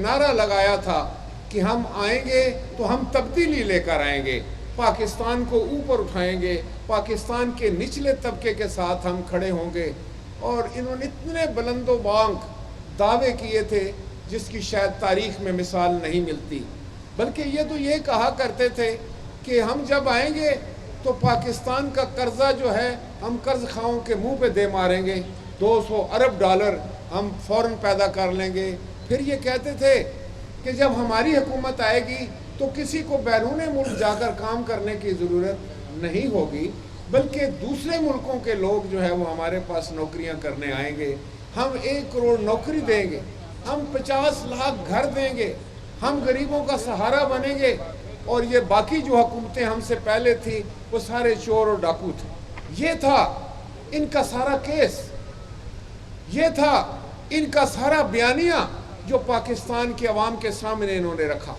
نعرہ لگایا تھا کہ ہم آئیں گے تو ہم تبدیلی لے کر آئیں گے، پاکستان کو اوپر اٹھائیں گے، پاکستان کے نچلے طبقے کے ساتھ ہم کھڑے ہوں گے، اور انہوں نے اتنے بلند و بانگ دعوے کیے تھے جس کی شاید تاریخ میں مثال نہیں ملتی۔ بلکہ یہ تو یہ کہا کرتے تھے کہ ہم جب آئیں گے تو پاکستان کا قرضہ جو ہے ہم قرض خواہوں کے منہ پہ دے ماریں گے، 200 ارب ڈالر ہم فوراً پیدا کر لیں گے۔ پھر یہ کہتے تھے کہ جب ہماری حکومت آئے گی تو کسی کو بیرون ملک جا کر کام کرنے کی ضرورت نہیں ہوگی، بلکہ دوسرے ملکوں کے لوگ جو ہے وہ ہمارے پاس نوکریاں کرنے آئیں گے، ہم 1 کروڑ نوکری دیں گے، ہم 50 لاکھ گھر دیں گے، ہم غریبوں کا سہارا بنیں گے، اور یہ باقی جو حکومتیں ہم سے پہلے تھی وہ سارے چور اور ڈاکو تھے۔ یہ تھا ان کا سارا کیس، یہ تھا ان کا سارا بیانیہ جو پاکستان کے عوام کے سامنے انہوں نے رکھا۔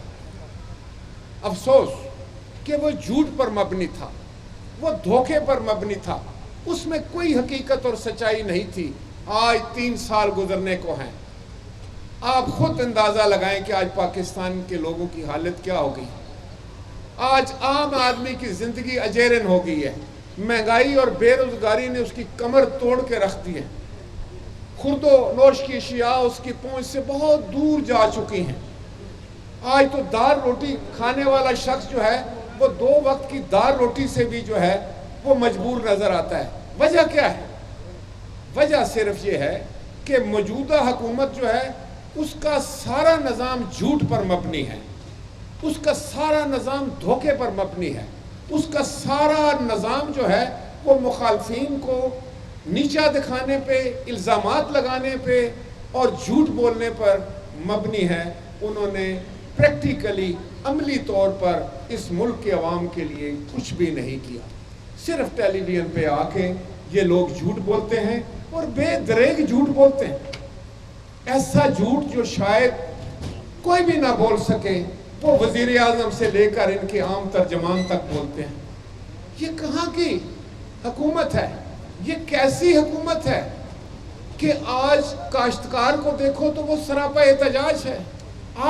افسوس کہ وہ جھوٹ پر مبنی تھا، وہ دھوکے پر مبنی تھا، اس میں کوئی حقیقت اور سچائی نہیں تھی۔ آج 3 سال گزرنے کو ہیں، آپ خود اندازہ لگائیں کہ آج پاکستان کے لوگوں کی حالت کیا ہو گئی۔ آج عام آدمی کی زندگی اجیرن ہو گئی ہے، مہنگائی اور بے روزگاری نے اس کی کمر توڑ کے رکھ دی ہے، خورد و نوش کی اشیاء اس کی پہنچ سے بہت دور جا چکی ہیں۔ آج تو دال روٹی کھانے والا شخص جو ہے وہ 2 وقت کی دال روٹی سے بھی جو ہے وہ مجبور نظر آتا ہے۔ وجہ کیا ہے؟ وجہ صرف یہ ہے کہ موجودہ حکومت جو ہے اس کا سارا نظام جھوٹ پر مبنی ہے، اس کا سارا نظام دھوکے پر مبنی ہے، اس کا سارا نظام جو ہے وہ مخالفین کو نیچا دکھانے پہ، الزامات لگانے پہ اور جھوٹ بولنے پر مبنی ہے۔ انہوں نے پریکٹیکلی عملی طور پر اس ملک کے عوام کے لیے کچھ بھی نہیں کیا، صرف ٹیلی ویژن پہ آ کے یہ لوگ جھوٹ بولتے ہیں اور بے دریغ جھوٹ بولتے ہیں، ایسا جھوٹ جو شاید کوئی بھی نہ بول سکے، وہ وزیر اعظم سے لے کر ان کے عام ترجمان تک بولتے ہیں۔ یہ کہاں کی حکومت ہے؟ یہ کیسی حکومت ہے کہ آج کاشتکار کو دیکھو تو وہ سراپا احتجاج ہے،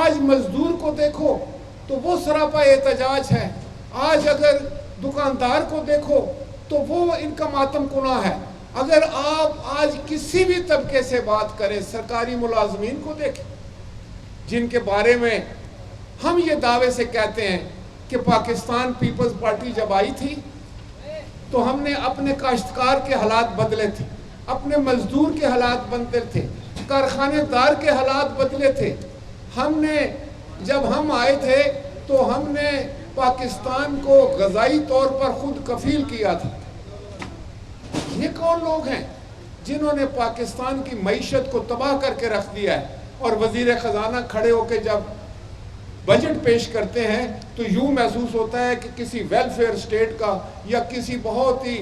آج مزدور کو دیکھو تو وہ سراپا احتجاج ہے، آج اگر دکاندار کو دیکھو تو وہ ان کا ماتم کنا ہے۔ اگر آپ آج کسی بھی طبقے سے بات کریں، سرکاری ملازمین کو دیکھیں جن کے بارے میں ہم یہ دعوے سے کہتے ہیں کہ پاکستان پیپلز پارٹی جب آئی تھی تو ہم نے اپنے کاشتکار کے حالات بدلے تھے، اپنے مزدور کے حالات بدلے تھے، کارخانے دار کے حالات بدلے تھے۔ ہم نے جب ہم آئے تھے تو ہم نے پاکستان کو غذائی طور پر خود کفیل کیا تھا۔ یہ کون لوگ ہیں جنہوں نے پاکستان کی معیشت کو تباہ کر کے رکھ دیا ہے؟ اور وزیر خزانہ کھڑے ہو کے جب بجٹ پیش کرتے ہیں تو یوں محسوس ہوتا ہے کہ کسی ویلفیئر سٹیٹ کا یا کسی بہت ہی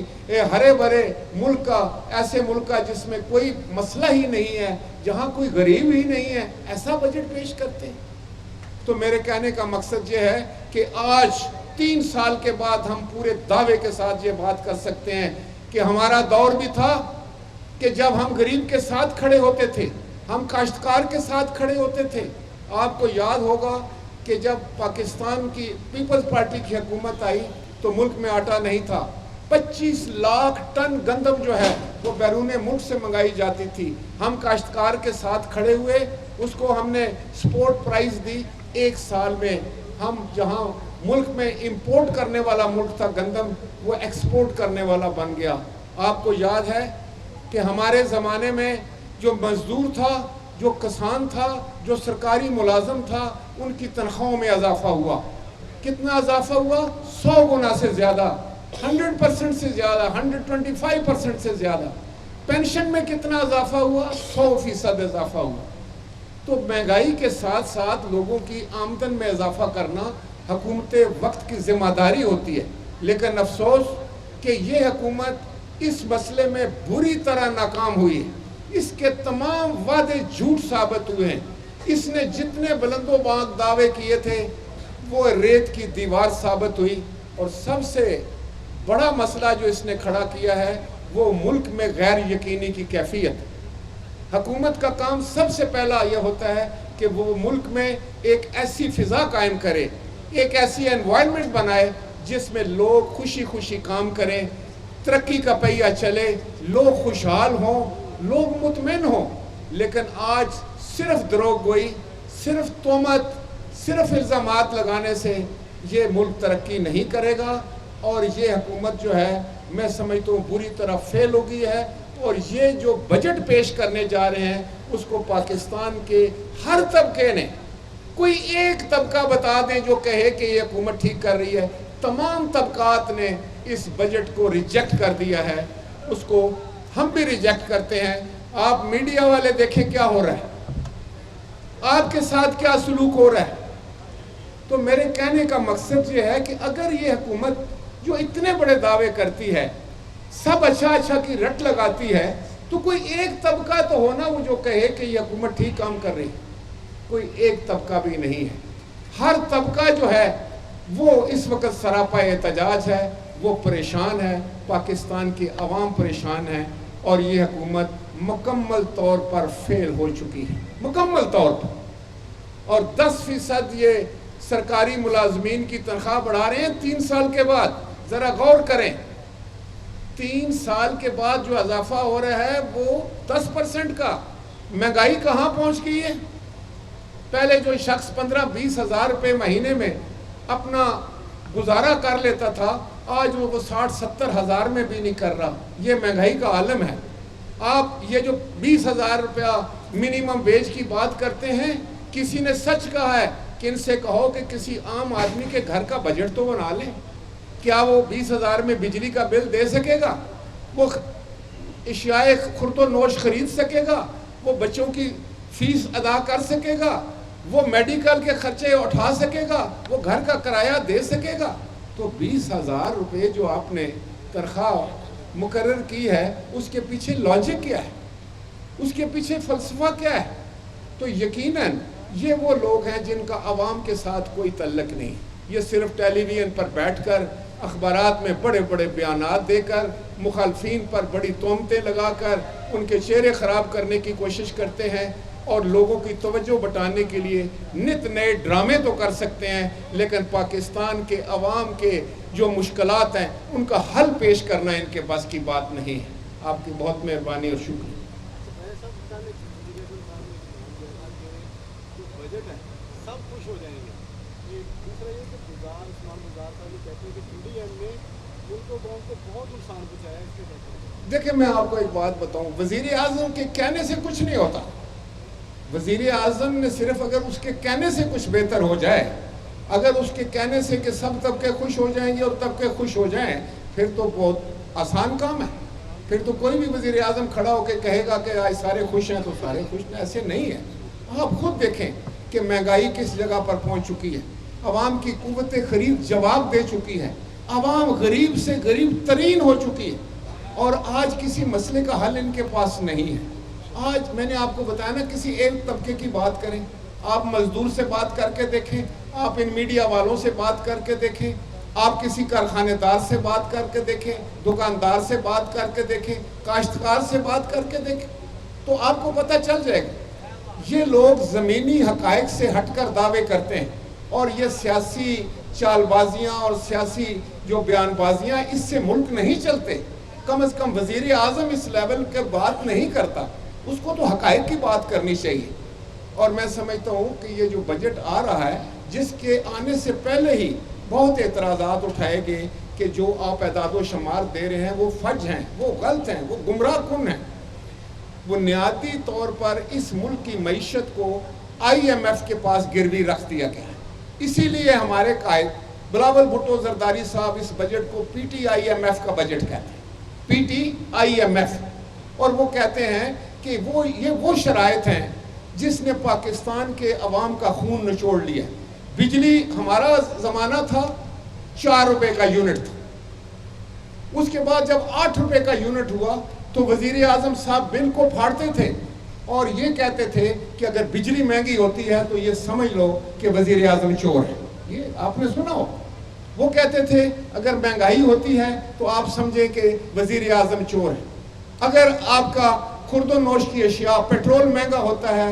ہرے بھرے ملک کا، ایسے ملک کا جس میں کوئی مسئلہ ہی نہیں ہے، جہاں کوئی غریب ہی نہیں ہے، ایسا بجٹ پیش کرتے ہیں۔ تو میرے کہنے کا مقصد یہ ہے کہ آج 3 سال کے بعد ہم پورے دعوے کے ساتھ یہ بات کر سکتے ہیں کہ ہمارا دور بھی تھا کہ جب ہم غریب کے ساتھ کھڑے ہوتے تھے، ہم کاشتکار کے ساتھ کھڑے ہوتے تھے۔ آپ کو یاد ہوگا کہ جب پاکستان کی پیپلز پارٹی کی حکومت آئی تو ملک میں آٹا نہیں تھا، 25 لاکھ ٹن گندم جو ہے وہ بیرون ملک سے منگائی جاتی تھی۔ ہم کاشتکار کے ساتھ کھڑے ہوئے، اس کو ہم نے سپورٹ پرائز دی۔ 1 سال میں ہم جہاں ملک میں امپورٹ کرنے والا ملک تھا گندم، وہ ایکسپورٹ کرنے والا بن گیا۔ آپ کو یاد ہے کہ ہمارے زمانے میں جو مزدور تھا، جو کسان تھا، جو سرکاری ملازم تھا، ان کی تنخواہوں میں اضافہ ہوا۔ کتنا اضافہ ہوا؟ 100 گنا سے زیادہ، 100% سے زیادہ، 125% سے زیادہ۔ پینشن میں کتنا اضافہ ہوا؟ 100% اضافہ ہوا۔ تو مہنگائی کے ساتھ ساتھ لوگوں کی آمدن میں اضافہ کرنا حکومت وقت کی ذمہ داری ہوتی ہے، لیکن افسوس کہ یہ حکومت اس مسئلے میں بری طرح ناکام ہوئی ہے۔ اس کے تمام وعدے جھوٹ ثابت ہوئے ہیں۔ اس نے جتنے بلند و بانگ دعوے کیے تھے وہ ریت کی دیوار ثابت ہوئی، اور سب سے بڑا مسئلہ جو اس نے کھڑا کیا ہے وہ ملک میں غیر یقینی کی کیفیت۔ حکومت کا کام سب سے پہلا یہ ہوتا ہے کہ وہ ملک میں ایک ایسی فضا قائم کرے، ایک ایسی انوائرمنٹ بنائے جس میں لوگ خوشی خوشی کام کریں، ترقی کا پہیہ چلے، لوگ خوشحال ہوں، لوگ مطمئن ہوں۔ لیکن آج صرف دروغ گوئی، صرف تہمت، صرف الزامات لگانے سے یہ ملک ترقی نہیں کرے گا، اور یہ حکومت جو ہے میں سمجھتا ہوں بری طرح فیل ہو گئی ہے۔ اور یہ جو بجٹ پیش کرنے جا رہے ہیں اس کو پاکستان کے ہر طبقے نے، کوئی ایک طبقہ بتا دیں جو کہے کہ یہ حکومت ٹھیک کر رہی ہے، تمام طبقات نے اس بجٹ کو ریجیکٹ کر دیا ہے۔ اس کو ہم بھی ریجیکٹ کرتے ہیں۔ آپ میڈیا والے دیکھیں کیا ہو رہا ہے، آپ کے ساتھ کیا سلوک ہو رہا ہے۔ تو میرے کہنے کا مقصد یہ ہے کہ اگر یہ حکومت جو اتنے بڑے دعوے کرتی ہے، سب اچھا اچھا کی رٹ لگاتی ہے، تو کوئی ایک طبقہ تو ہونا وہ جو کہے کہ یہ حکومت ٹھیک کام کر رہی ہے۔ کوئی ایک طبقہ بھی نہیں ہے۔ ہر طبقہ جو ہے وہ اس وقت سراپا احتجاج ہے، وہ پریشان ہے، پاکستان کی عوام پریشان ہے، اور یہ حکومت مکمل طور پر فیل ہو چکی ہے، مکمل طور پر۔ اور 10% یہ سرکاری ملازمین کی تنخواہ بڑھا رہے ہیں 3 سال کے بعد۔ ذرا غور کریں، 3 سال کے بعد جو اضافہ ہو رہا ہے وہ 10% کا۔ مہنگائی کہاں پہنچ گئی ہے؟ پہلے جو شخص 15-20 ہزار روپے مہینے میں اپنا گزارا کر لیتا تھا، آج وہ 60-70 ہزار میں بھی نہیں کر رہا۔ یہ مہنگائی کا عالم ہے۔ آپ یہ جو 20,000 روپیہ منیمم ویج کی بات کرتے ہیں، کسی نے سچ کہا ہے کہ ان سے کہو کہ کسی عام آدمی کے گھر کا بجٹ تو بنا لیں۔ کیا وہ 20,000 میں بجلی کا بل دے سکے گا؟ وہ اشیاء خرد و نوش خرید سکے گا؟ وہ بچوں کی فیس ادا کر سکے گا؟ وہ میڈیکل کے خرچے اٹھا سکے گا؟ وہ گھر کا کرایہ دے سکے گا؟ تو 20,000 روپے جو آپ نے تنخواہ مقرر کی ہے، اس کے پیچھے لاجک کیا ہے؟ اس کے پیچھے فلسفہ کیا ہے؟ تو یقیناً یہ وہ لوگ ہیں جن کا عوام کے ساتھ کوئی تعلق نہیں۔ یہ صرف ٹیلی ویژن پر بیٹھ کر، اخبارات میں بڑے بڑے بیانات دے کر، مخالفین پر بڑی تہمتیں لگا کر ان کے چہرے خراب کرنے کی کوشش کرتے ہیں، اور لوگوں کی توجہ بٹانے کے لیے نت نئے ڈرامے تو کر سکتے ہیں، لیکن پاکستان کے عوام کے جو مشکلات ہیں ان کا حل پیش کرنا ان کے بس کی بات نہیں ہے۔ آپ کی بہت مہربانی اور شکریہ۔ سب خوش ہو جائیں گے۔ دوسرا یہ کہ گزار عثمان گزار صاحب یہ کہتے ہیں کہ پی ڈی ایم نے ملک و قوم کو بہت نقصان پہنچایا ہے، اس کے کہتے ہیں۔ دیکھیں میں آپ کو ایک بات بتاؤں، وزیر اعظم کے کہنے سے کچھ نہیں ہوتا۔ وزیر اعظم نے صرف اگر اس کے کہنے سے کچھ بہتر ہو جائے، اگر اس کے کہنے سے کہ سب طبقے خوش ہو جائیں گے اور طبقے خوش ہو جائیں، پھر تو بہت آسان کام ہے۔ پھر تو کوئی بھی وزیر اعظم کھڑا ہو کے کہے گا کہ آج سارے خوش ہیں تو سارے خوش ہیں، ایسے نہیں ہے۔ آپ خود دیکھیں کہ مہنگائی کس جگہ پر پہنچ چکی ہے، عوام کی قوت خرید جواب دے چکی ہے، عوام غریب سے غریب ترین ہو چکی ہے، اور آج کسی مسئلے کا حل ان کے پاس نہیں ہے۔ آج میں نے آپ کو بتایا نا، کسی ایک طبقے کی بات کریں، آپ مزدور سے بات کر کے دیکھیں، آپ ان میڈیا والوں سے بات کر کے دیکھیں، آپ کسی کارخانے دار سے بات کر کے دیکھیں، دکاندار سے بات کر کے دیکھیں، کاشتکار سے بات کر کے دیکھیں، تو آپ کو پتہ چل جائے گا۔ یہ لوگ زمینی حقائق سے ہٹ کر دعوے کرتے ہیں، اور یہ سیاسی چال بازیاں اور سیاسی جو بیان بازیاں، اس سے ملک نہیں چلتے۔ کم از کم وزیر اعظم اس لیول کے بات نہیں کرتا، اس کو تو حقائق کی بات کرنی چاہیے۔ اور میں سمجھتا ہوں کہ یہ جو بجٹ آ رہا ہے، جس کے آنے سے پہلے ہی بہت اعتراضات اٹھائے گئے کہ جو آپ اعداد و شمار دے رہے ہیں وہ فج ہیں، وہ غلط ہیں، وہ گمراہ کن ہیں۔ بنیادی طور پر اس ملک کی معیشت کو آئی ایم ایف کے پاس گروی رکھ دیا گیا ہے۔ اسی لیے ہمارے قائد بلاول بھٹو زرداری صاحب اس بجٹ کو P T I M F کا بجٹ کہتے ہیں، P T I M F. اور وہ کہتے ہیں کہ یہ وہ شرائط ہیں جس نے پاکستان کے عوام کا خون نچوڑ لیا۔ بجلی ہمارا زمانہ تھا 4 روپے کا یونٹ تھا، اس کے بعد جب 8 روپے کا یونٹ ہوا تو وزیر اعظم صاحب بل کو پھاڑتے تھے اور یہ کہتے تھے کہ اگر بجلی مہنگی ہوتی ہے تو یہ سمجھ لو کہ وزیر اعظم چور ہے۔ یہ آپ نے سنا ہو، وہ کہتے تھے اگر مہنگائی ہوتی ہے تو آپ سمجھیں کہ وزیر اعظم چور ہے۔ اگر آپ کا خرد و نوش کی اشیاء، پیٹرول مہنگا ہوتا ہے،